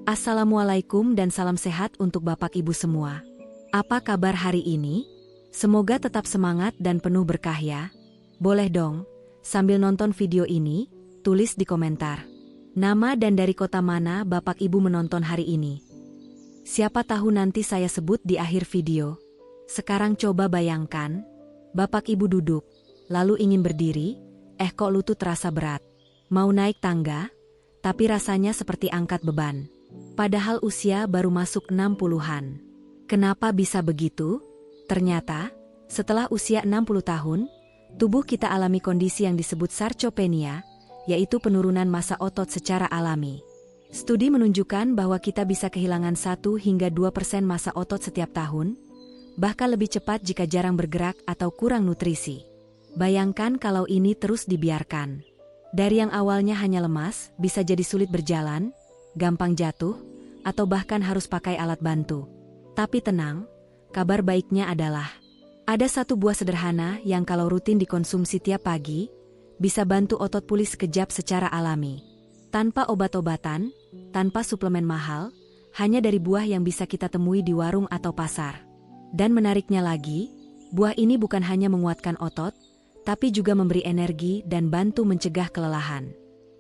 Assalamualaikum dan salam sehat untuk Bapak Ibu semua. Apa kabar hari ini? Semoga tetap semangat dan penuh berkah ya. Boleh dong, sambil nonton video ini, tulis di komentar nama dan dari kota mana Bapak Ibu menonton hari ini. Siapa tahu nanti saya sebut di akhir video. Sekarang coba bayangkan, Bapak Ibu duduk, lalu ingin berdiri, kok lutut terasa berat. Mau naik tangga, tapi rasanya seperti angkat beban. Padahal usia baru masuk 60-an. Kenapa bisa begitu? Ternyata, setelah usia 60 tahun, tubuh kita alami kondisi yang disebut sarcopenia, yaitu penurunan massa otot secara alami. Studi menunjukkan bahwa kita bisa kehilangan 1 hingga 2% massa otot setiap tahun, bahkan lebih cepat jika jarang bergerak atau kurang nutrisi. Bayangkan kalau ini terus dibiarkan. Dari yang awalnya hanya lemas, bisa jadi sulit berjalan, gampang jatuh, atau bahkan harus pakai alat bantu. Tapi tenang, kabar baiknya adalah ada satu buah sederhana yang kalau rutin dikonsumsi tiap pagi, bisa bantu otot pulih sekejap secara alami. Tanpa obat-obatan, tanpa suplemen mahal, hanya dari buah yang bisa kita temui di warung atau pasar. Dan menariknya lagi, buah ini bukan hanya menguatkan otot, tapi juga memberi energi dan bantu mencegah kelelahan.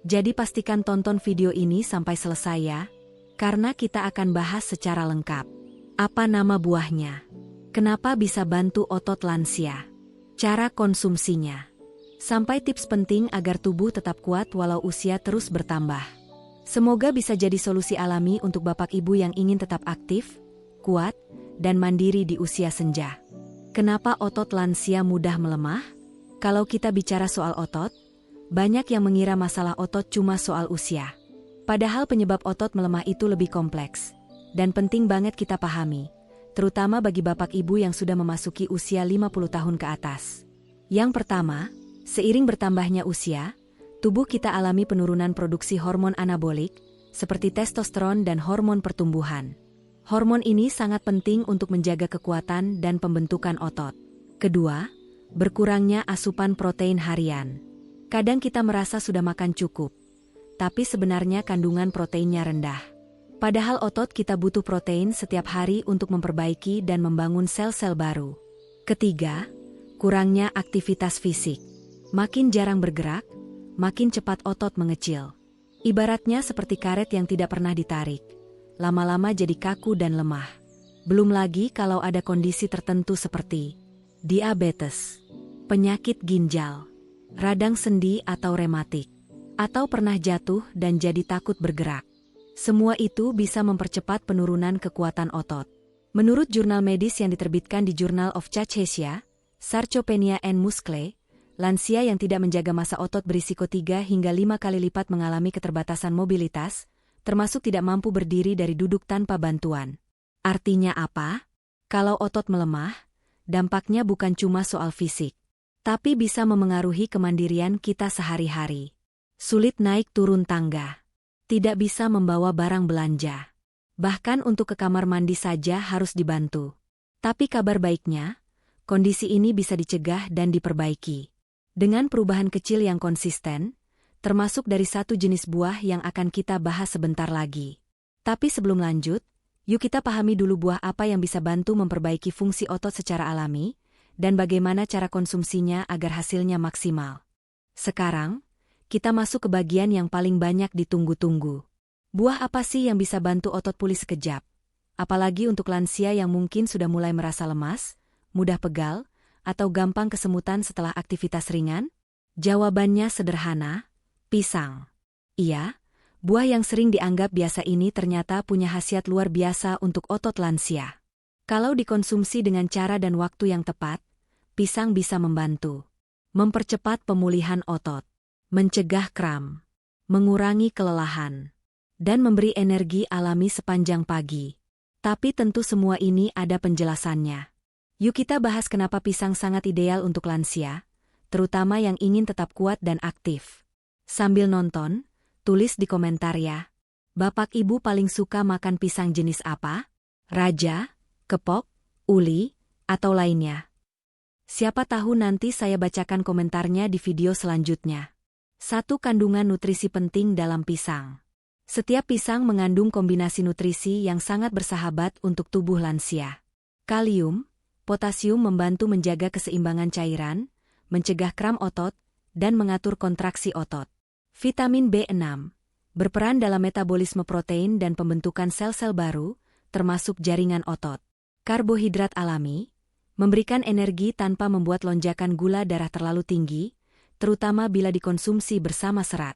Jadi pastikan tonton video ini sampai selesai ya, karena kita akan bahas secara lengkap. Apa nama buahnya? Kenapa bisa bantu otot lansia? Cara konsumsinya? Sampai tips penting agar tubuh tetap kuat walau usia terus bertambah. Semoga bisa jadi solusi alami untuk Bapak Ibu yang ingin tetap aktif, kuat, dan mandiri di usia senja. Kenapa otot lansia mudah melemah? Kalau kita bicara soal otot, banyak yang mengira masalah otot cuma soal usia. Padahal penyebab otot melemah itu lebih kompleks. Dan penting banget kita pahami, terutama bagi Bapak Ibu yang sudah memasuki usia 50 tahun ke atas. Yang pertama, seiring bertambahnya usia, tubuh kita alami penurunan produksi hormon anabolik, seperti testosteron dan hormon pertumbuhan. Hormon ini sangat penting untuk menjaga kekuatan dan pembentukan otot. Kedua, berkurangnya asupan protein harian. Kadang kita merasa sudah makan cukup, tapi sebenarnya kandungan proteinnya rendah. Padahal otot kita butuh protein setiap hari untuk memperbaiki dan membangun sel-sel baru. Ketiga, kurangnya aktivitas fisik. Makin jarang bergerak, makin cepat otot mengecil. Ibaratnya seperti karet yang tidak pernah ditarik. Lama-lama jadi kaku dan lemah. Belum lagi kalau ada kondisi tertentu seperti diabetes, penyakit ginjal, radang sendi atau rematik, atau pernah jatuh dan jadi takut bergerak. Semua itu bisa mempercepat penurunan kekuatan otot. Menurut jurnal medis yang diterbitkan di Journal of Charchesia, Sarcopenia and Muscle, lansia yang tidak menjaga massa otot berisiko 3 hingga 5 kali lipat mengalami keterbatasan mobilitas, termasuk tidak mampu berdiri dari duduk tanpa bantuan. Artinya apa? Kalau otot melemah, dampaknya bukan cuma soal fisik, tapi bisa memengaruhi kemandirian kita sehari-hari. Sulit naik turun tangga, tidak bisa membawa barang belanja. Bahkan untuk ke kamar mandi saja harus dibantu. Tapi kabar baiknya, kondisi ini bisa dicegah dan diperbaiki dengan perubahan kecil yang konsisten, termasuk dari satu jenis buah yang akan kita bahas sebentar lagi. Tapi sebelum lanjut, yuk kita pahami dulu buah apa yang bisa bantu memperbaiki fungsi otot secara alami, dan bagaimana cara konsumsinya agar hasilnya maksimal. Sekarang, kita masuk ke bagian yang paling banyak ditunggu-tunggu. Buah apa sih yang bisa bantu otot pulih sekejap? Apalagi untuk lansia yang mungkin sudah mulai merasa lemas, mudah pegal, atau gampang kesemutan setelah aktivitas ringan? Jawabannya sederhana, pisang. Iya, buah yang sering dianggap biasa ini ternyata punya khasiat luar biasa untuk otot lansia. Kalau dikonsumsi dengan cara dan waktu yang tepat, pisang bisa membantu mempercepat pemulihan otot, mencegah kram, mengurangi kelelahan, dan memberi energi alami sepanjang pagi. Tapi tentu semua ini ada penjelasannya. Yuk kita bahas kenapa pisang sangat ideal untuk lansia, terutama yang ingin tetap kuat dan aktif. Sambil nonton, tulis di komentar ya. Bapak Ibu paling suka makan pisang jenis apa? Raja, kepok, uli, atau lainnya? Siapa tahu nanti saya bacakan komentarnya di video selanjutnya. 1. Kandungan nutrisi penting dalam pisang. Setiap pisang mengandung kombinasi nutrisi yang sangat bersahabat untuk tubuh lansia. Kalium, potasium membantu menjaga keseimbangan cairan, mencegah kram otot, dan mengatur kontraksi otot. Vitamin B6 berperan dalam metabolisme protein dan pembentukan sel-sel baru, termasuk jaringan otot. Karbohidrat alami memberikan energi tanpa membuat lonjakan gula darah terlalu tinggi, terutama bila dikonsumsi bersama serat.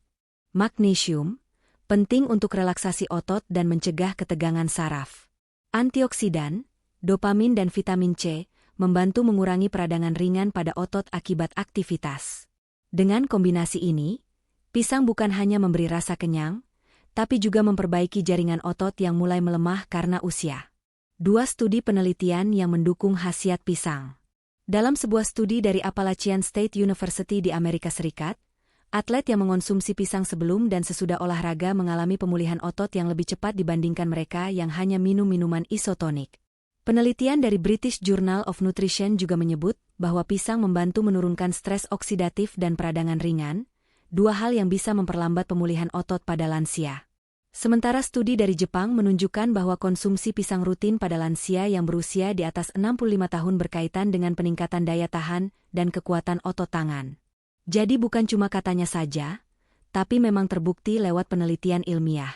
Magnesium penting untuk relaksasi otot dan mencegah ketegangan saraf. Antioksidan, dopamin dan vitamin C membantu mengurangi peradangan ringan pada otot akibat aktivitas. Dengan kombinasi ini, pisang bukan hanya memberi rasa kenyang, tapi juga memperbaiki jaringan otot yang mulai melemah karena usia. 2 studi penelitian yang mendukung khasiat pisang. Dalam sebuah studi dari Appalachian State University di Amerika Serikat, atlet yang mengonsumsi pisang sebelum dan sesudah olahraga mengalami pemulihan otot yang lebih cepat dibandingkan mereka yang hanya minum minuman isotonik. Penelitian dari British Journal of Nutrition juga menyebut bahwa pisang membantu menurunkan stres oksidatif dan peradangan ringan, 2 hal yang bisa memperlambat pemulihan otot pada lansia. Sementara studi dari Jepang menunjukkan bahwa konsumsi pisang rutin pada lansia yang berusia di atas 65 tahun berkaitan dengan peningkatan daya tahan dan kekuatan otot tangan. Jadi bukan cuma katanya saja, tapi memang terbukti lewat penelitian ilmiah.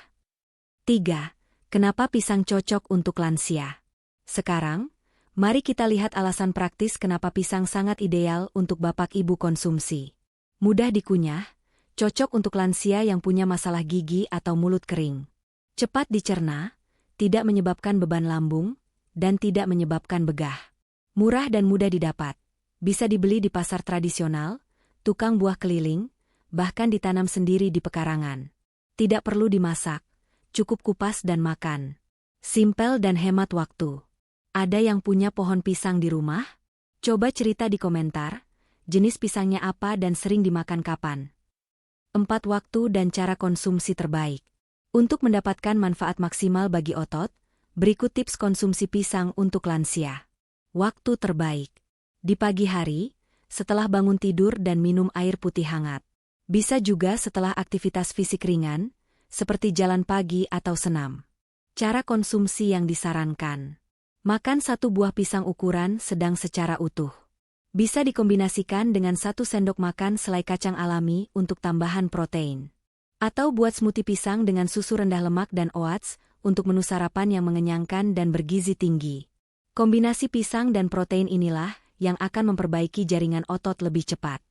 3. Kenapa pisang cocok untuk lansia? Sekarang, mari kita lihat alasan praktis kenapa pisang sangat ideal untuk bapak ibu konsumsi. Mudah dikunyah, cocok untuk lansia yang punya masalah gigi atau mulut kering. Cepat dicerna, tidak menyebabkan beban lambung, dan tidak menyebabkan begah. Murah dan mudah didapat. Bisa dibeli di pasar tradisional, tukang buah keliling, bahkan ditanam sendiri di pekarangan. Tidak perlu dimasak, cukup kupas dan makan. Simpel dan hemat waktu. Ada yang punya pohon pisang di rumah? Coba cerita di komentar, jenis pisangnya apa dan sering dimakan kapan. 4 waktu dan cara konsumsi terbaik. Untuk mendapatkan manfaat maksimal bagi otot, berikut tips konsumsi pisang untuk lansia. Waktu terbaik. Di pagi hari, setelah bangun tidur dan minum air putih hangat. Bisa juga setelah aktivitas fisik ringan, seperti jalan pagi atau senam. Cara konsumsi yang disarankan. Makan 1 buah pisang ukuran sedang secara utuh. Bisa dikombinasikan dengan 1 sendok makan selai kacang alami untuk tambahan protein. Atau buat smoothie pisang dengan susu rendah lemak dan oats untuk menu sarapan yang mengenyangkan dan bergizi tinggi. Kombinasi pisang dan protein inilah yang akan memperbaiki jaringan otot lebih cepat.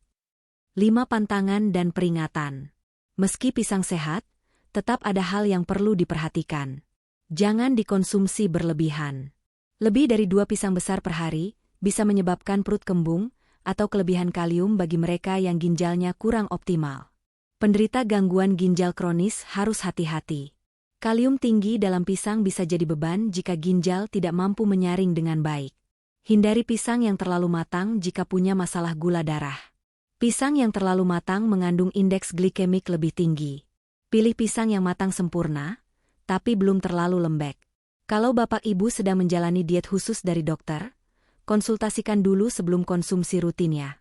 5 pantangan dan peringatan. Meski pisang sehat, tetap ada hal yang perlu diperhatikan. Jangan dikonsumsi berlebihan. Lebih dari 2 pisang besar per hari bisa menyebabkan perut kembung atau kelebihan kalium bagi mereka yang ginjalnya kurang optimal. Penderita gangguan ginjal kronis harus hati-hati. Kalium tinggi dalam pisang bisa jadi beban jika ginjal tidak mampu menyaring dengan baik. Hindari pisang yang terlalu matang jika punya masalah gula darah. Pisang yang terlalu matang mengandung indeks glikemik lebih tinggi. Pilih pisang yang matang sempurna, tapi belum terlalu lembek. Kalau bapak ibu sedang menjalani diet khusus dari dokter, konsultasikan dulu sebelum konsumsi rutinnya.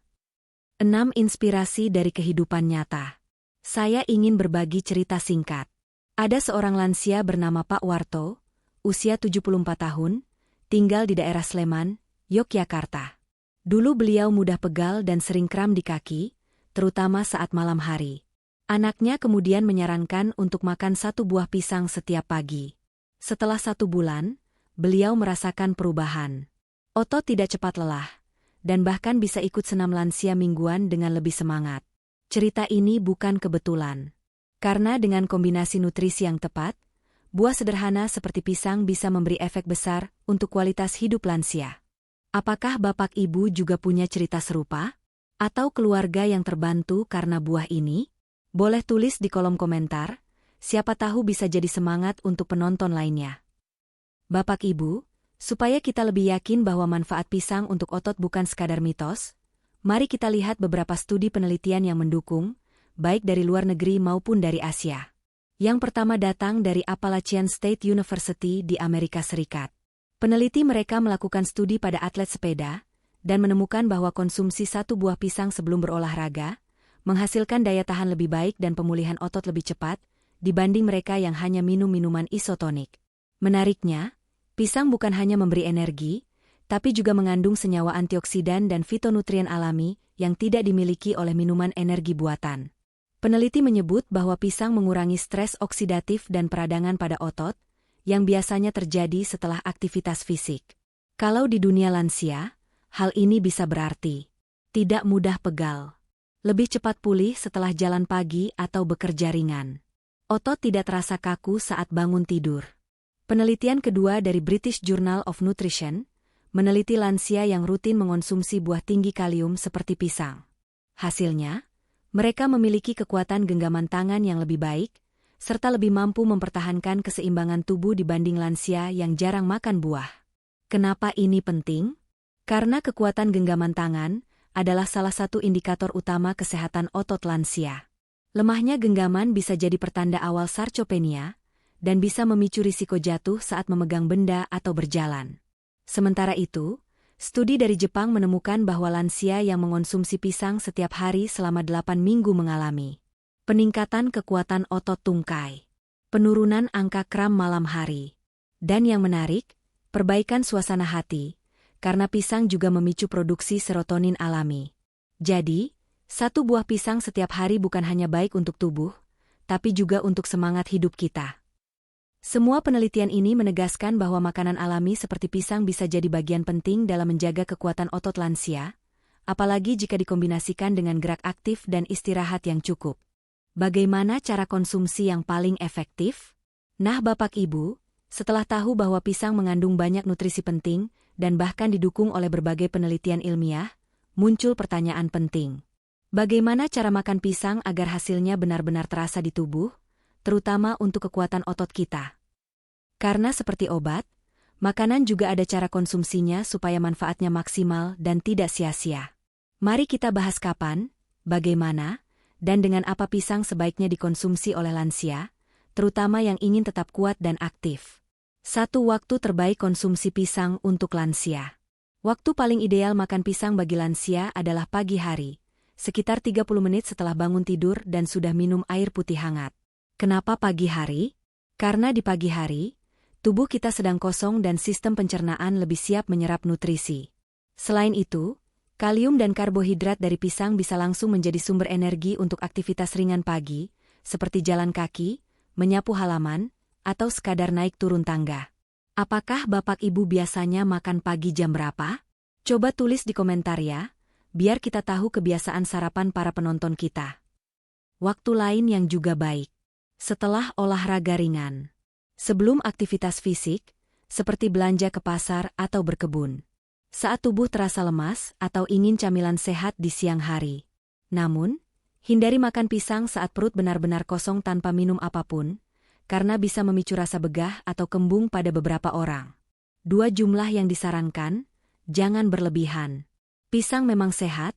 6 inspirasi dari kehidupan nyata. Saya ingin berbagi cerita singkat. Ada seorang lansia bernama Pak Warto, usia 74 tahun, tinggal di daerah Sleman, Yogyakarta. Dulu beliau mudah pegal dan sering kram di kaki, terutama saat malam hari. Anaknya kemudian menyarankan untuk makan 1 buah pisang setiap pagi. Setelah 1 bulan, beliau merasakan perubahan. Otot tidak cepat lelah, dan bahkan bisa ikut senam lansia mingguan dengan lebih semangat. Cerita ini bukan kebetulan. Karena dengan kombinasi nutrisi yang tepat, buah sederhana seperti pisang bisa memberi efek besar untuk kualitas hidup lansia. Apakah bapak ibu juga punya cerita serupa? Atau keluarga yang terbantu karena buah ini? Boleh tulis di kolom komentar. Siapa tahu bisa jadi semangat untuk penonton lainnya. Bapak Ibu, supaya kita lebih yakin bahwa manfaat pisang untuk otot bukan sekadar mitos, mari kita lihat beberapa studi penelitian yang mendukung, baik dari luar negeri maupun dari Asia. Yang pertama datang dari Appalachian State University di Amerika Serikat. Peneliti mereka melakukan studi pada atlet sepeda, dan menemukan bahwa konsumsi 1 buah pisang sebelum berolahraga, menghasilkan daya tahan lebih baik dan pemulihan otot lebih cepat, dibanding mereka yang hanya minum minuman isotonik. Menariknya, pisang bukan hanya memberi energi, tapi juga mengandung senyawa antioksidan dan fitonutrien alami yang tidak dimiliki oleh minuman energi buatan. Peneliti menyebut bahwa pisang mengurangi stres oksidatif dan peradangan pada otot, yang biasanya terjadi setelah aktivitas fisik. Kalau di dunia lansia, hal ini bisa berarti tidak mudah pegal, lebih cepat pulih setelah jalan pagi atau bekerja ringan. Otot tidak terasa kaku saat bangun tidur. Penelitian kedua dari British Journal of Nutrition meneliti lansia yang rutin mengonsumsi buah tinggi kalium seperti pisang. Hasilnya, mereka memiliki kekuatan genggaman tangan yang lebih baik, serta lebih mampu mempertahankan keseimbangan tubuh dibanding lansia yang jarang makan buah. Kenapa ini penting? Karena kekuatan genggaman tangan adalah salah satu indikator utama kesehatan otot lansia. Lemahnya genggaman bisa jadi pertanda awal sarcopenia dan bisa memicu risiko jatuh saat memegang benda atau berjalan. Sementara itu, studi dari Jepang menemukan bahwa lansia yang mengonsumsi pisang setiap hari selama 8 minggu mengalami peningkatan kekuatan otot tungkai, penurunan angka kram malam hari, dan yang menarik, perbaikan suasana hati, karena pisang juga memicu produksi serotonin alami. Jadi, satu buah pisang setiap hari bukan hanya baik untuk tubuh, tapi juga untuk semangat hidup kita. Semua penelitian ini menegaskan bahwa makanan alami seperti pisang bisa jadi bagian penting dalam menjaga kekuatan otot lansia, apalagi jika dikombinasikan dengan gerak aktif dan istirahat yang cukup. Bagaimana cara konsumsi yang paling efektif? Nah, Bapak Ibu, setelah tahu bahwa pisang mengandung banyak nutrisi penting dan bahkan didukung oleh berbagai penelitian ilmiah, muncul pertanyaan penting. Bagaimana cara makan pisang agar hasilnya benar-benar terasa di tubuh, terutama untuk kekuatan otot kita? Karena seperti obat, makanan juga ada cara konsumsinya supaya manfaatnya maksimal dan tidak sia-sia. Mari kita bahas kapan, bagaimana, dan dengan apa pisang sebaiknya dikonsumsi oleh lansia, terutama yang ingin tetap kuat dan aktif. 1. Waktu terbaik konsumsi pisang untuk lansia. Waktu paling ideal makan pisang bagi lansia adalah pagi hari, sekitar 30 menit setelah bangun tidur dan sudah minum air putih hangat. Kenapa pagi hari? Karena di pagi hari, tubuh kita sedang kosong dan sistem pencernaan lebih siap menyerap nutrisi. Selain itu, kalium dan karbohidrat dari pisang bisa langsung menjadi sumber energi untuk aktivitas ringan pagi, seperti jalan kaki, menyapu halaman, atau sekadar naik turun tangga. Apakah Bapak Ibu biasanya makan pagi jam berapa? Coba tulis di komentar ya, biar kita tahu kebiasaan sarapan para penonton kita. Waktu lain yang juga baik. Setelah olahraga ringan. Sebelum aktivitas fisik, seperti belanja ke pasar atau berkebun. Saat tubuh terasa lemas atau ingin camilan sehat di siang hari. Namun, hindari makan pisang saat perut benar-benar kosong tanpa minum apapun, karena bisa memicu rasa begah atau kembung pada beberapa orang. 2 jumlah yang disarankan, jangan berlebihan. Pisang memang sehat,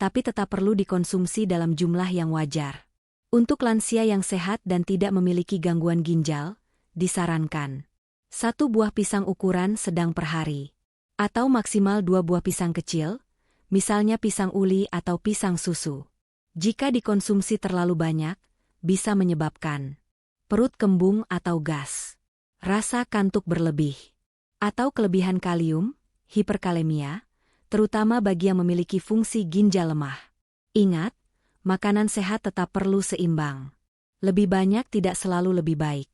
tapi tetap perlu dikonsumsi dalam jumlah yang wajar. Untuk lansia yang sehat dan tidak memiliki gangguan ginjal, disarankan 1 buah pisang ukuran sedang per hari, atau maksimal 2 buah pisang kecil, misalnya pisang uli atau pisang susu. Jika dikonsumsi terlalu banyak, bisa menyebabkan perut kembung atau gas, rasa kantuk berlebih, atau kelebihan kalium, hiperkalemia, terutama bagi yang memiliki fungsi ginjal lemah. Ingat, makanan sehat tetap perlu seimbang. Lebih banyak tidak selalu lebih baik.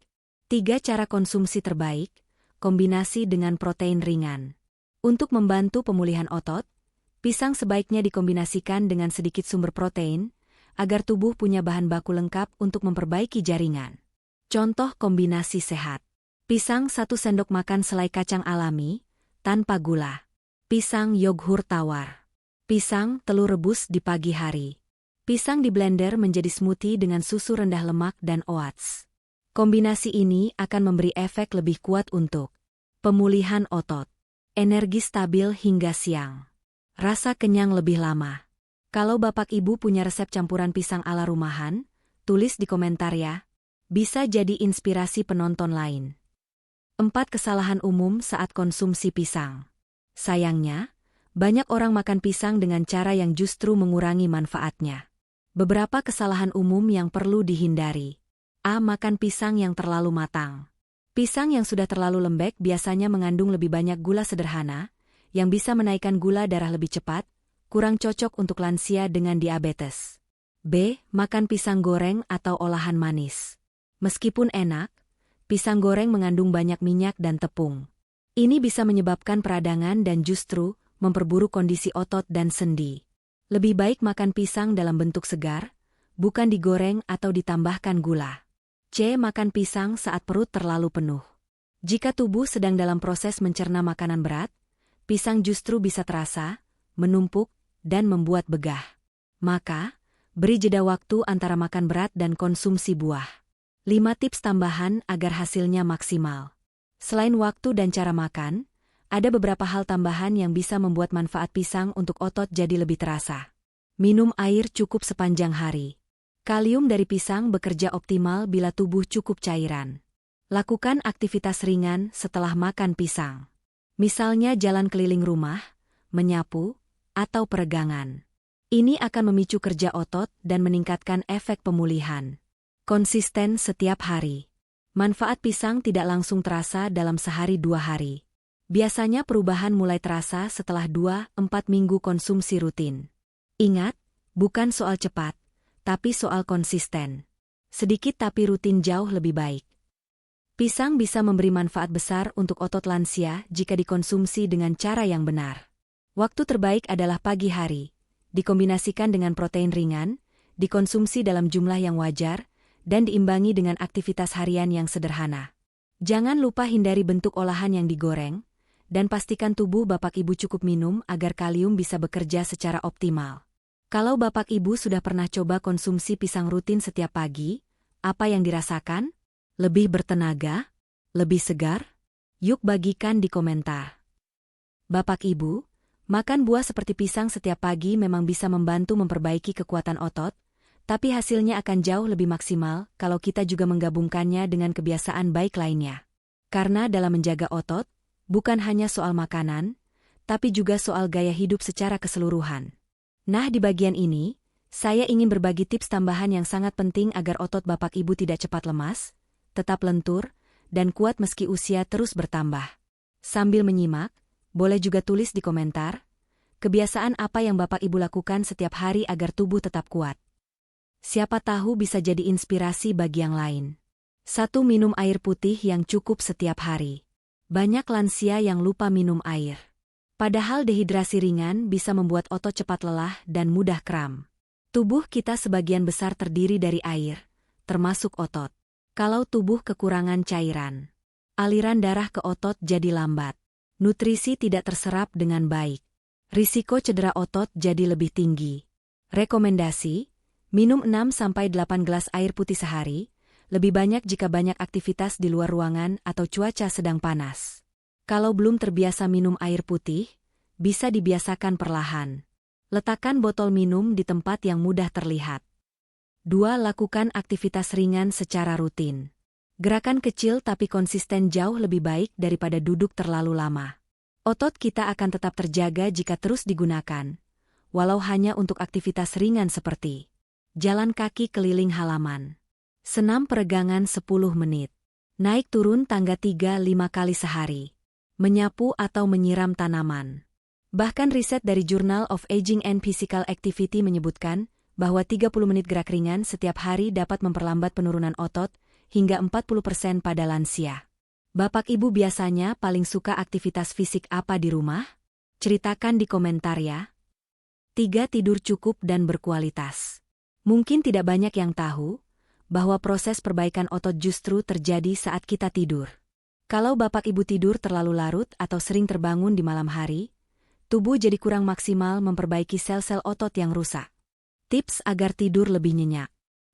3 cara konsumsi terbaik, kombinasi dengan protein ringan. Untuk membantu pemulihan otot, pisang sebaiknya dikombinasikan dengan sedikit sumber protein, agar tubuh punya bahan baku lengkap untuk memperbaiki jaringan. Contoh kombinasi sehat. Pisang 1 sendok makan selai kacang alami, tanpa gula. Pisang yogurt tawar. Pisang telur rebus di pagi hari. Pisang di blender menjadi smoothie dengan susu rendah lemak dan oats. Kombinasi ini akan memberi efek lebih kuat untuk pemulihan otot, energi stabil hingga siang, rasa kenyang lebih lama. Kalau Bapak Ibu punya resep campuran pisang ala rumahan, tulis di komentar ya. Bisa jadi inspirasi penonton lain. 4 kesalahan umum saat konsumsi pisang. Sayangnya, banyak orang makan pisang dengan cara yang justru mengurangi manfaatnya. Beberapa kesalahan umum yang perlu dihindari. A. Makan pisang yang terlalu matang. Pisang yang sudah terlalu lembek biasanya mengandung lebih banyak gula sederhana, yang bisa menaikkan gula darah lebih cepat, kurang cocok untuk lansia dengan diabetes. B. Makan pisang goreng atau olahan manis. Meskipun enak, pisang goreng mengandung banyak minyak dan tepung. Ini bisa menyebabkan peradangan dan justru memperburuk kondisi otot dan sendi. Lebih baik makan pisang dalam bentuk segar, bukan digoreng atau ditambahkan gula. C. Makan pisang saat perut terlalu penuh. Jika tubuh sedang dalam proses mencerna makanan berat, pisang justru bisa terasa, menumpuk, dan membuat begah. Maka, beri jeda waktu antara makan berat dan konsumsi buah. 5 tips tambahan agar hasilnya maksimal. Selain waktu dan cara makan, ada beberapa hal tambahan yang bisa membuat manfaat pisang untuk otot jadi lebih terasa. Minum air cukup sepanjang hari. Kalium dari pisang bekerja optimal bila tubuh cukup cairan. Lakukan aktivitas ringan setelah makan pisang. Misalnya jalan keliling rumah, menyapu, atau peregangan. Ini akan memicu kerja otot dan meningkatkan efek pemulihan. Konsisten setiap hari. Manfaat pisang tidak langsung terasa dalam sehari 2 hari. Biasanya perubahan mulai terasa setelah 2-4 minggu konsumsi rutin. Ingat, bukan soal cepat, tapi soal konsisten. Sedikit tapi rutin jauh lebih baik. Pisang bisa memberi manfaat besar untuk otot lansia jika dikonsumsi dengan cara yang benar. Waktu terbaik adalah pagi hari, dikombinasikan dengan protein ringan, dikonsumsi dalam jumlah yang wajar, dan diimbangi dengan aktivitas harian yang sederhana. Jangan lupa hindari bentuk olahan yang digoreng, dan pastikan tubuh Bapak Ibu cukup minum agar kalium bisa bekerja secara optimal. Kalau Bapak Ibu sudah pernah coba konsumsi pisang rutin setiap pagi, apa yang dirasakan? Lebih bertenaga? Lebih segar? Yuk bagikan di komentar. Bapak Ibu, makan buah seperti pisang setiap pagi memang bisa membantu memperbaiki kekuatan otot, tapi hasilnya akan jauh lebih maksimal kalau kita juga menggabungkannya dengan kebiasaan baik lainnya. Karena dalam menjaga otot, bukan hanya soal makanan, tapi juga soal gaya hidup secara keseluruhan. Nah, di bagian ini, saya ingin berbagi tips tambahan yang sangat penting agar otot Bapak Ibu tidak cepat lemas, tetap lentur, dan kuat meski usia terus bertambah. Sambil menyimak, boleh juga tulis di komentar, kebiasaan apa yang Bapak Ibu lakukan setiap hari agar tubuh tetap kuat. Siapa tahu bisa jadi inspirasi bagi yang lain. 1. Minum air putih yang cukup setiap hari. Banyak lansia yang lupa minum air. Padahal dehidrasi ringan bisa membuat otot cepat lelah dan mudah kram. Tubuh kita sebagian besar terdiri dari air, termasuk otot. Kalau tubuh kekurangan cairan, aliran darah ke otot jadi lambat. Nutrisi tidak terserap dengan baik. Risiko cedera otot jadi lebih tinggi. Rekomendasi, minum 6-8 gelas air putih sehari, lebih banyak jika banyak aktivitas di luar ruangan atau cuaca sedang panas. Kalau belum terbiasa minum air putih, bisa dibiasakan perlahan. Letakkan botol minum di tempat yang mudah terlihat. 2. Lakukan aktivitas ringan secara rutin. Gerakan kecil tapi konsisten jauh lebih baik daripada duduk terlalu lama. Otot kita akan tetap terjaga jika terus digunakan, walau hanya untuk aktivitas ringan seperti jalan kaki keliling halaman, senam peregangan 10 menit, naik turun tangga 3-5 kali sehari, menyapu atau menyiram tanaman. Bahkan riset dari Journal of Aging and Physical Activity menyebutkan bahwa 30 menit gerak ringan setiap hari dapat memperlambat penurunan otot hingga 40% pada lansia. Bapak Ibu biasanya paling suka aktivitas fisik apa di rumah? Ceritakan di komentar ya. 3. Tidur cukup dan berkualitas. Mungkin tidak banyak yang tahu bahwa proses perbaikan otot justru terjadi saat kita tidur. Kalau Bapak Ibu tidur terlalu larut atau sering terbangun di malam hari, tubuh jadi kurang maksimal memperbaiki sel-sel otot yang rusak. Tips agar tidur lebih nyenyak.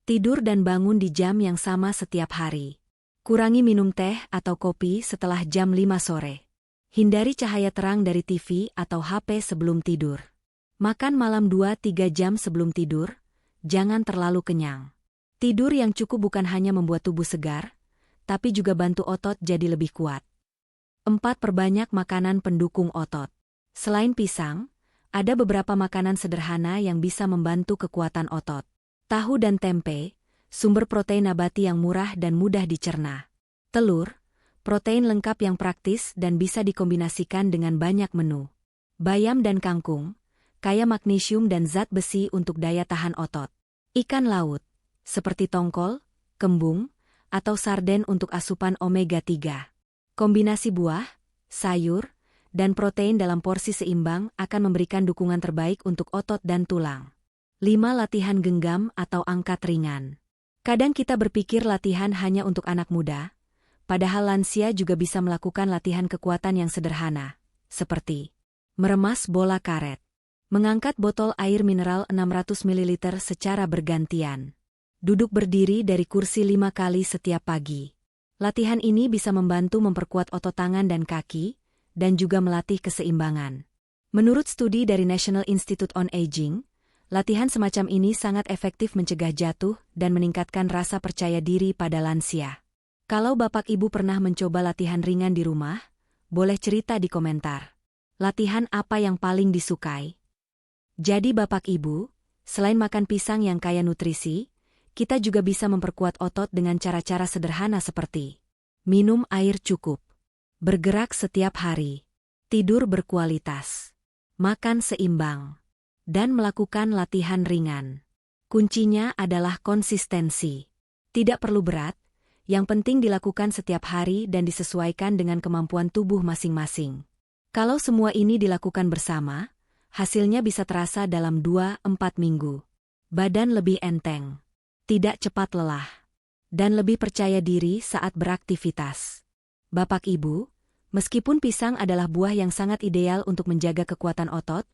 Tidur dan bangun di jam yang sama setiap hari. Kurangi minum teh atau kopi setelah jam 5 sore. Hindari cahaya terang dari TV atau HP sebelum tidur. Makan malam 2-3 jam sebelum tidur, jangan terlalu kenyang. Tidur yang cukup bukan hanya membuat tubuh segar, tapi juga bantu otot jadi lebih kuat. 4. Perbanyak makanan pendukung otot. Selain pisang, ada beberapa makanan sederhana yang bisa membantu kekuatan otot. Tahu dan tempe, sumber protein nabati yang murah dan mudah dicerna. Telur, protein lengkap yang praktis dan bisa dikombinasikan dengan banyak menu. Bayam dan kangkung, kaya magnesium dan zat besi untuk daya tahan otot. Ikan laut, seperti tongkol, kembung, atau sarden untuk asupan omega-3. Kombinasi buah, sayur, dan protein dalam porsi seimbang akan memberikan dukungan terbaik untuk otot dan tulang. 5. Latihan genggam atau angkat ringan. Kadang kita berpikir latihan hanya untuk anak muda, padahal lansia juga bisa melakukan latihan kekuatan yang sederhana, seperti meremas bola karet, mengangkat botol air mineral 600 ml secara bergantian, duduk berdiri dari kursi 5 kali setiap pagi. Latihan ini bisa membantu memperkuat otot tangan dan kaki, dan juga melatih keseimbangan. Menurut studi dari National Institute on Aging, latihan semacam ini sangat efektif mencegah jatuh dan meningkatkan rasa percaya diri pada lansia. Kalau Bapak Ibu pernah mencoba latihan ringan di rumah, boleh cerita di komentar. Latihan apa yang paling disukai? Jadi Bapak Ibu, selain makan pisang yang kaya nutrisi, kita juga bisa memperkuat otot dengan cara-cara sederhana seperti minum air cukup, bergerak setiap hari, tidur berkualitas, makan seimbang, dan melakukan latihan ringan. Kuncinya adalah konsistensi. Tidak perlu berat, yang penting dilakukan setiap hari dan disesuaikan dengan kemampuan tubuh masing-masing. Kalau semua ini dilakukan bersama, hasilnya bisa terasa dalam 2-4 minggu. Badan lebih enteng, tidak cepat lelah, dan lebih percaya diri saat beraktivitas. Bapak Ibu, meskipun pisang adalah buah yang sangat ideal untuk menjaga kekuatan otot,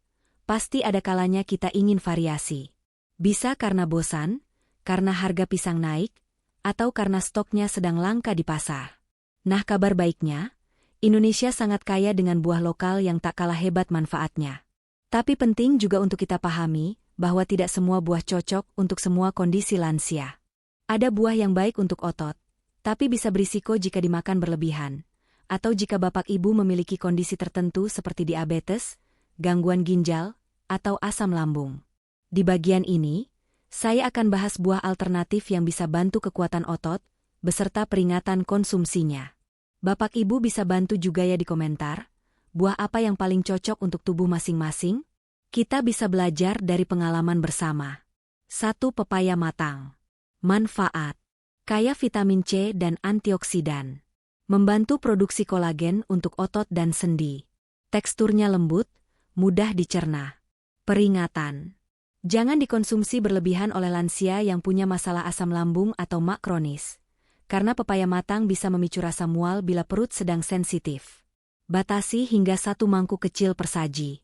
pasti ada kalanya kita ingin variasi. Bisa karena bosan, karena harga pisang naik, atau karena stoknya sedang langka di pasar. Nah, kabar baiknya, Indonesia sangat kaya dengan buah lokal yang tak kalah hebat manfaatnya. Tapi penting juga untuk kita pahami bahwa tidak semua buah cocok untuk semua kondisi lansia. Ada buah yang baik untuk otot, tapi bisa berisiko jika dimakan berlebihan, atau jika Bapak Ibu memiliki kondisi tertentu seperti diabetes, gangguan ginjal, atau asam lambung. Di bagian ini, saya akan bahas buah alternatif yang bisa bantu kekuatan otot, beserta peringatan konsumsinya. Bapak Ibu bisa bantu juga ya di komentar, buah apa yang paling cocok untuk tubuh masing-masing? Kita bisa belajar dari pengalaman bersama. 1. Pepaya matang. Manfaat: kaya vitamin C dan antioksidan. Membantu produksi kolagen untuk otot dan sendi. Teksturnya lembut, mudah dicerna. Peringatan: jangan dikonsumsi berlebihan oleh lansia yang punya masalah asam lambung atau MA kronis, karena pepaya matang bisa memicu rasa mual bila perut sedang sensitif. Batasi hingga 1 mangkuk kecil per saji.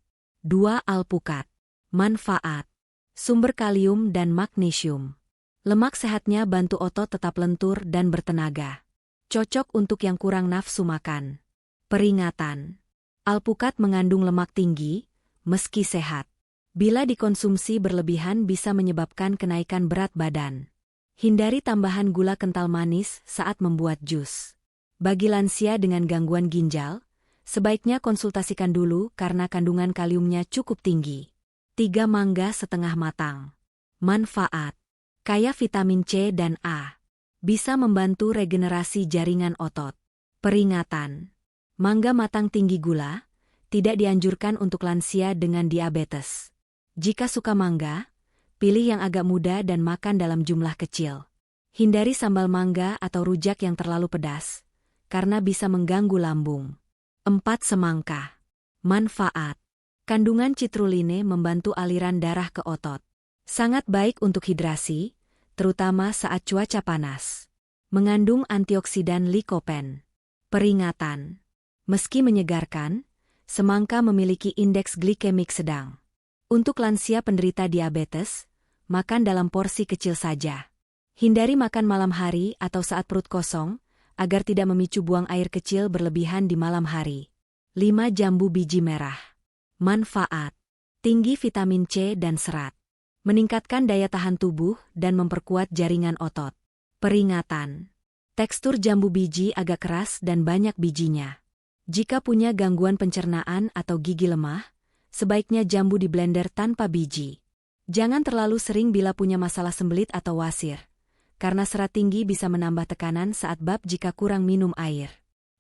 2. Alpukat. Manfaat: sumber kalium dan magnesium. Lemak sehatnya bantu otot tetap lentur dan bertenaga. Cocok untuk yang kurang nafsu makan. Peringatan: alpukat mengandung lemak tinggi, meski sehat. Bila dikonsumsi berlebihan bisa menyebabkan kenaikan berat badan. Hindari tambahan gula kental manis saat membuat jus. Bagi lansia dengan gangguan ginjal, sebaiknya konsultasikan dulu karena kandungan kaliumnya cukup tinggi. 3. Mangga setengah matang. Manfaat: kaya vitamin C dan A. Bisa membantu regenerasi jaringan otot. Peringatan: mangga matang tinggi gula, tidak dianjurkan untuk lansia dengan diabetes. Jika suka mangga, pilih yang agak muda dan makan dalam jumlah kecil. Hindari sambal mangga atau rujak yang terlalu pedas, karena bisa mengganggu lambung. 4. Semangka. Manfaat: kandungan citruline membantu aliran darah ke otot. Sangat baik untuk hidrasi, terutama saat cuaca panas. Mengandung antioksidan likopen. Peringatan: meski menyegarkan, semangka memiliki indeks glikemik sedang. Untuk lansia penderita diabetes, makan dalam porsi kecil saja. Hindari makan malam hari atau saat perut kosong, agar tidak memicu buang air kecil berlebihan di malam hari. 5. Jambu biji merah. Manfaat: tinggi vitamin C dan serat. Meningkatkan daya tahan tubuh dan memperkuat jaringan otot. Peringatan: tekstur jambu biji agak keras dan banyak bijinya. Jika punya gangguan pencernaan atau gigi lemah, sebaiknya jambu di blender tanpa biji. Jangan terlalu sering bila punya masalah sembelit atau wasir, karena serat tinggi bisa menambah tekanan saat bab jika kurang minum air.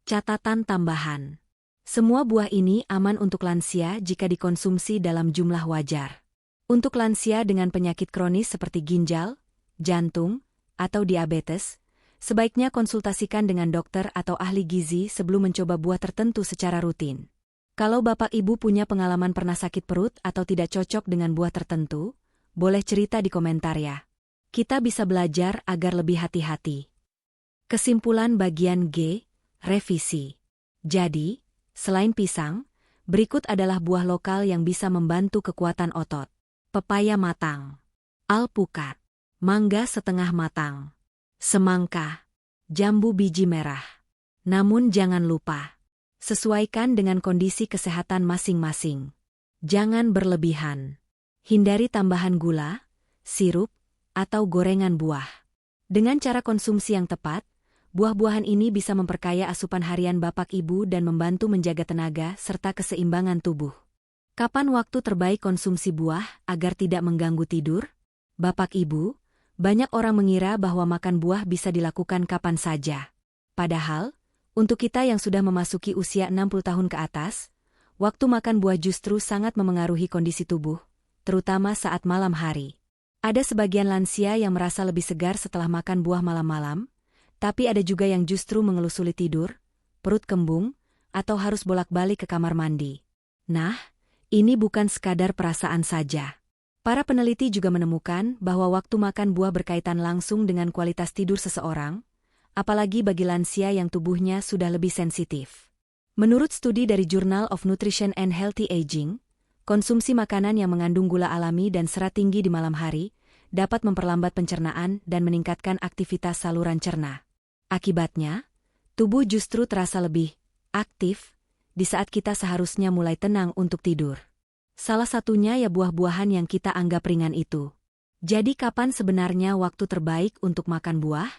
Catatan tambahan. Semua buah ini aman untuk lansia jika dikonsumsi dalam jumlah wajar. Untuk lansia dengan penyakit kronis seperti ginjal, jantung, atau diabetes, sebaiknya konsultasikan dengan dokter atau ahli gizi sebelum mencoba buah tertentu secara rutin. Kalau Bapak Ibu punya pengalaman pernah sakit perut atau tidak cocok dengan buah tertentu, boleh cerita di komentar ya. Kita bisa belajar agar lebih hati-hati. Kesimpulan bagian G, revisi. Jadi, selain pisang, berikut adalah buah lokal yang bisa membantu kekuatan otot. Pepaya matang, alpukat, mangga setengah matang, semangka, jambu biji merah. Namun jangan lupa, sesuaikan dengan kondisi kesehatan masing-masing. Jangan berlebihan. Hindari tambahan gula, sirup, atau gorengan buah. Dengan cara konsumsi yang tepat, buah-buahan ini bisa memperkaya asupan harian Bapak Ibu dan membantu menjaga tenaga serta keseimbangan tubuh. Kapan waktu terbaik konsumsi buah agar tidak mengganggu tidur? Bapak Ibu, banyak orang mengira bahwa makan buah bisa dilakukan kapan saja. Padahal, untuk kita yang sudah memasuki usia 60 tahun ke atas, waktu makan buah justru sangat memengaruhi kondisi tubuh, terutama saat malam hari. Ada sebagian lansia yang merasa lebih segar setelah makan buah malam-malam, tapi ada juga yang justru mengeluh sulit tidur, perut kembung, atau harus bolak-balik ke kamar mandi. Nah, ini bukan sekadar perasaan saja. Para peneliti juga menemukan bahwa waktu makan buah berkaitan langsung dengan kualitas tidur seseorang, apalagi bagi lansia yang tubuhnya sudah lebih sensitif. Menurut studi dari Journal of Nutrition and Healthy Aging, konsumsi makanan yang mengandung gula alami dan serat tinggi di malam hari dapat memperlambat pencernaan dan meningkatkan aktivitas saluran cerna. Akibatnya, tubuh justru terasa lebih aktif di saat kita seharusnya mulai tenang untuk tidur. Salah satunya ya buah-buahan yang kita anggap ringan itu. Jadi kapan sebenarnya waktu terbaik untuk makan buah?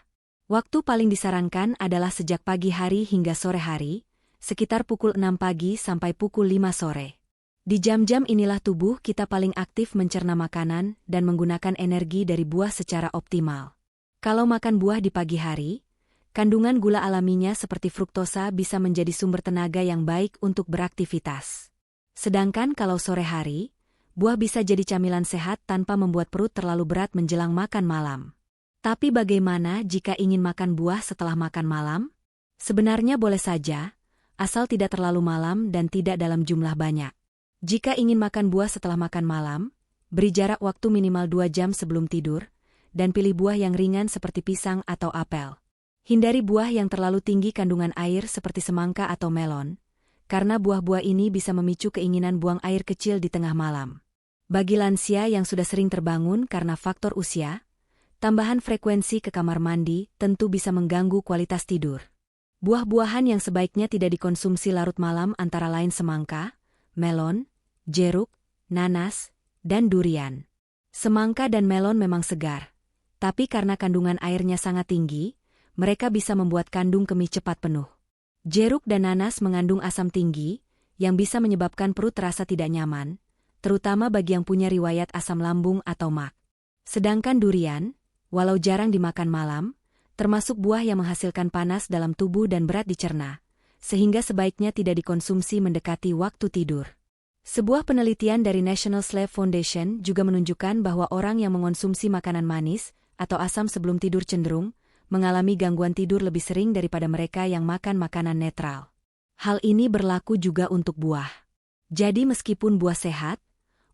Waktu paling disarankan adalah sejak pagi hari hingga sore hari, sekitar pukul 6 pagi sampai pukul 5 sore. Di jam-jam inilah tubuh kita paling aktif mencerna makanan dan menggunakan energi dari buah secara optimal. Kalau makan buah di pagi hari, kandungan gula alaminya seperti fruktosa bisa menjadi sumber tenaga yang baik untuk beraktivitas. Sedangkan kalau sore hari, buah bisa jadi camilan sehat tanpa membuat perut terlalu berat menjelang makan malam. Tapi bagaimana jika ingin makan buah setelah makan malam? Sebenarnya boleh saja, asal tidak terlalu malam dan tidak dalam jumlah banyak. Jika ingin makan buah setelah makan malam, beri jarak waktu minimal 2 jam sebelum tidur, dan pilih buah yang ringan seperti pisang atau apel. Hindari buah yang terlalu tinggi kandungan air seperti semangka atau melon, karena buah-buah ini bisa memicu keinginan buang air kecil di tengah malam. Bagi lansia yang sudah sering terbangun karena faktor usia, tambahan frekuensi ke kamar mandi tentu bisa mengganggu kualitas tidur. Buah-buahan yang sebaiknya tidak dikonsumsi larut malam antara lain semangka, melon, jeruk, nanas, dan durian. Semangka dan melon memang segar, tapi karena kandungan airnya sangat tinggi, mereka bisa membuat kandung kemih cepat penuh. Jeruk dan nanas mengandung asam tinggi, yang bisa menyebabkan perut terasa tidak nyaman, terutama bagi yang punya riwayat asam lambung atau MAC. Sedangkan durian, walau jarang dimakan malam, termasuk buah yang menghasilkan panas dalam tubuh dan berat dicerna, sehingga sebaiknya tidak dikonsumsi mendekati waktu tidur. Sebuah penelitian dari National Sleep Foundation juga menunjukkan bahwa orang yang mengonsumsi makanan manis atau asam sebelum tidur cenderung mengalami gangguan tidur lebih sering daripada mereka yang makan makanan netral. Hal ini berlaku juga untuk buah. Jadi meskipun buah sehat,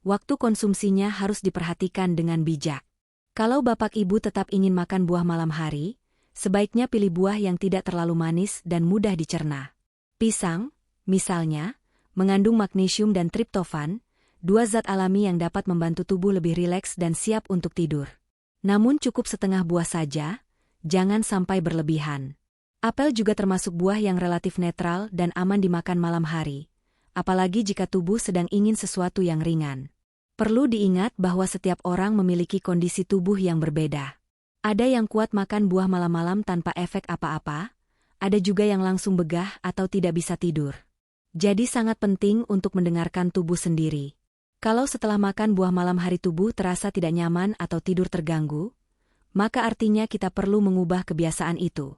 waktu konsumsinya harus diperhatikan dengan bijak. Kalau Bapak Ibu tetap ingin makan buah malam hari, sebaiknya pilih buah yang tidak terlalu manis dan mudah dicerna. Pisang, misalnya, mengandung magnesium dan triptofan, 2 zat alami yang dapat membantu tubuh lebih rileks dan siap untuk tidur. Namun cukup setengah buah saja, jangan sampai berlebihan. Apel juga termasuk buah yang relatif netral dan aman dimakan malam hari, apalagi jika tubuh sedang ingin sesuatu yang ringan. Perlu diingat bahwa setiap orang memiliki kondisi tubuh yang berbeda. Ada yang kuat makan buah malam-malam tanpa efek apa-apa, ada juga yang langsung begah atau tidak bisa tidur. Jadi sangat penting untuk mendengarkan tubuh sendiri. Kalau setelah makan buah malam hari tubuh terasa tidak nyaman atau tidur terganggu, maka artinya kita perlu mengubah kebiasaan itu.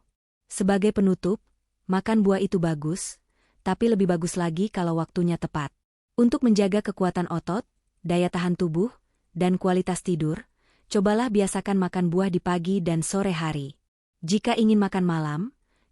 Sebagai penutup, makan buah itu bagus, tapi lebih bagus lagi kalau waktunya tepat. Untuk menjaga kekuatan otot, daya tahan tubuh, dan kualitas tidur, cobalah biasakan makan buah di pagi dan sore hari. Jika ingin makan malam,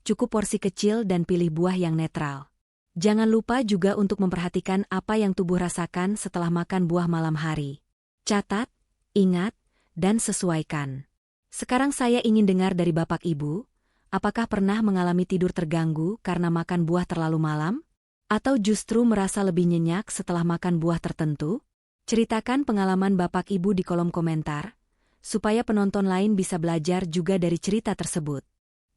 cukup porsi kecil dan pilih buah yang netral. Jangan lupa juga untuk memperhatikan apa yang tubuh rasakan setelah makan buah malam hari. Catat, ingat, dan sesuaikan. Sekarang saya ingin dengar dari Bapak Ibu, apakah pernah mengalami tidur terganggu karena makan buah terlalu malam? Atau justru merasa lebih nyenyak setelah makan buah tertentu? Ceritakan pengalaman Bapak Ibu di kolom komentar, supaya penonton lain bisa belajar juga dari cerita tersebut.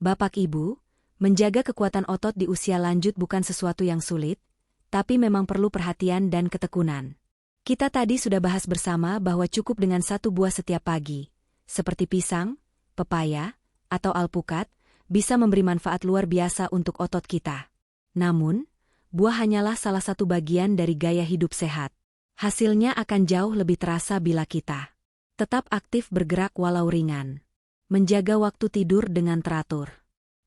Bapak Ibu, menjaga kekuatan otot di usia lanjut bukan sesuatu yang sulit, tapi memang perlu perhatian dan ketekunan. Kita tadi sudah bahas bersama bahwa cukup dengan satu buah setiap pagi, seperti pisang, pepaya, atau alpukat, bisa memberi manfaat luar biasa untuk otot kita. Namun, buah hanyalah salah satu bagian dari gaya hidup sehat. Hasilnya akan jauh lebih terasa bila kita tetap aktif bergerak walau ringan, menjaga waktu tidur dengan teratur,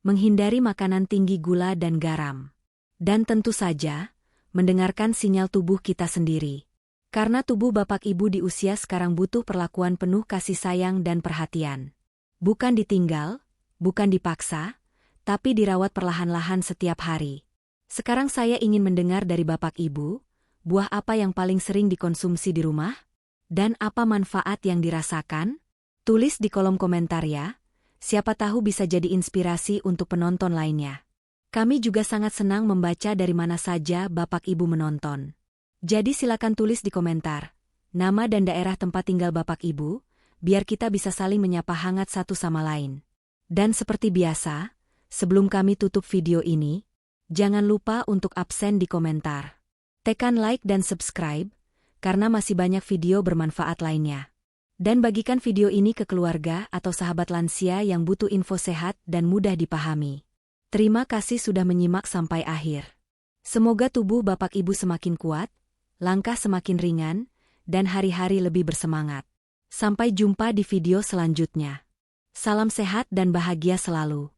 menghindari makanan tinggi gula dan garam, dan tentu saja, mendengarkan sinyal tubuh kita sendiri. Karena tubuh Bapak Ibu di usia sekarang butuh perlakuan penuh kasih sayang dan perhatian. Bukan ditinggal, bukan dipaksa, tapi dirawat perlahan-lahan setiap hari. Sekarang saya ingin mendengar dari Bapak Ibu, buah apa yang paling sering dikonsumsi di rumah? Dan apa manfaat yang dirasakan? Tulis di kolom komentar ya, siapa tahu bisa jadi inspirasi untuk penonton lainnya. Kami juga sangat senang membaca dari mana saja Bapak Ibu menonton. Jadi silakan tulis di komentar, nama dan daerah tempat tinggal Bapak Ibu, biar kita bisa saling menyapa hangat satu sama lain. Dan seperti biasa, sebelum kami tutup video ini, jangan lupa untuk absen di komentar. Tekan like dan subscribe, karena masih banyak video bermanfaat lainnya. Dan bagikan video ini ke keluarga atau sahabat lansia yang butuh info sehat dan mudah dipahami. Terima kasih sudah menyimak sampai akhir. Semoga tubuh Bapak Ibu semakin kuat, langkah semakin ringan, dan hari-hari lebih bersemangat. Sampai jumpa di video selanjutnya. Salam sehat dan bahagia selalu.